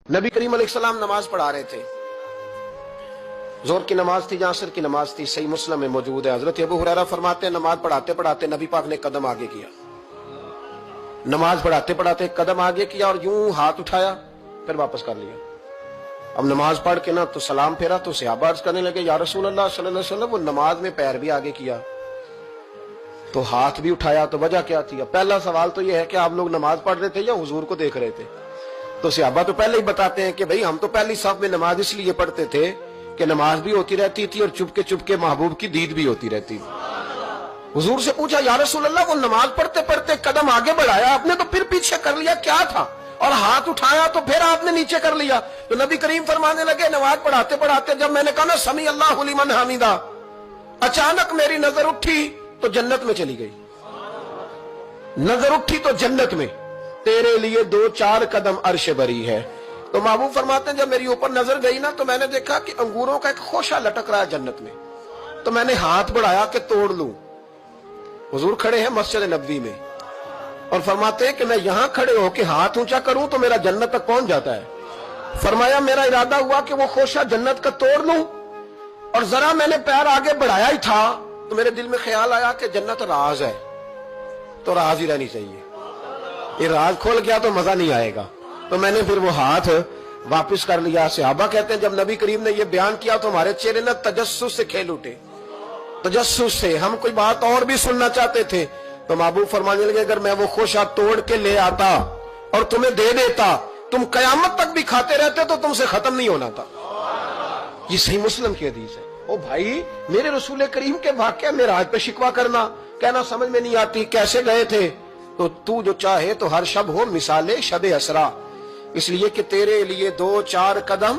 नबी करीम अलैहिस्सलाम नमाज पढ़ा रहे थे। जोर की नमाज थी या असर की नमाज थी, सही मुस्लिम में मौजूद है। हजरत अबू हुरैरा फरमाते हैं नमाज पढ़ाते पढ़ाते नबी पाक ने कदम आगे किया, नमाज पढ़ाते पढ़ाते कदम आगे किया और यूं हाथ उठाया फिर वापस कर लिया। अब नमाज पढ़ के ना तो सलाम फेरा तो सहाबा अर्ज करने लगे या रसूल अल्लाह सल्लल्लाहु अलैहि वसल्लम, वो नमाज में पैर भी आगे किया तो हाथ भी उठाया, तो वजह क्या थी? पहला सवाल तो यह है कि आप लोग नमाज पढ़ रहे थे या हुजूर को देख रहे थे? तो सहाबा तो पहले ही बताते हैं कि भाई हम तो पहली साफ में नमाज इसलिए पढ़ते थे कि नमाज भी होती रहती थी और चुपके चुपके महबूब की दीद भी होती रहती थी। हुजूर से पूछा या रसूल अल्लाह, वो नमाज पढ़ते पढ़ते कदम आगे बढ़ाया आपने तो फिर पीछे कर लिया, क्या था? और हाथ उठाया तो फिर आपने नीचे कर लिया। तो नबी करीम फरमाने लगे नमाज पढ़ाते पढ़ाते जब मैंने कहा ना समी अल्लाहु लिमन हमीदा, अचानक मेरी नजर उठी तो जन्नत में चली गई। नजर उठी तो जन्नत में, तेरे लिए 2-4 कदम अर्श बरी है। तो महबूब फरमाते हैं जब मेरी ऊपर नजर गई ना तो मैंने देखा कि अंगूरों का एक खोशा लटक रहा है जन्नत में। तो मैंने हाथ बढ़ाया कि तोड़ लूं। हुजूर खड़े हैं मस्जिद नबवी में और फरमाते हैं कि मैं यहां खड़े होकर हाथ ऊंचा करूं तो मेरा जन्नत तक पहुंच जाता है। फरमाया मेरा इरादा हुआ कि वो खोशा जन्नत का तोड़ लूं और जरा मैंने पैर आगे बढ़ाया ही था तो मेरे दिल में ख्याल आया कि जन्नत राज है तो राज ही रहनी चाहिए, ये राज खोल गया तो मजा नहीं आएगा। तो मैंने फिर वो हाथ वापस कर लिया। सहाबा कहते हैं जब नबी करीम ने ये बयान किया तो हमारे चेहरे न तजस्सुस से खेल उठे, तजस्सुस से। हम कोई बात और भी सुनना चाहते थे। तो महबूब फरमाने लगे अगर मैं वो खोशा तोड़ के ले आता और तुम्हें दे देता, तुम कयामत तक भी खाते रहते तो तुमसे खत्म नहीं होना था। ये सही मुस्लिम की हदीस है। ओ भाई, मेरे रसूल करीम के वाकया में राज पे शिकवा करना, कहना समझ में नहीं आती कैसे गए थे। तो तू जो चाहे तो हर शब हो मिसाले शबे असरा, इसलिए कि तेरे लिए 2-4 कदम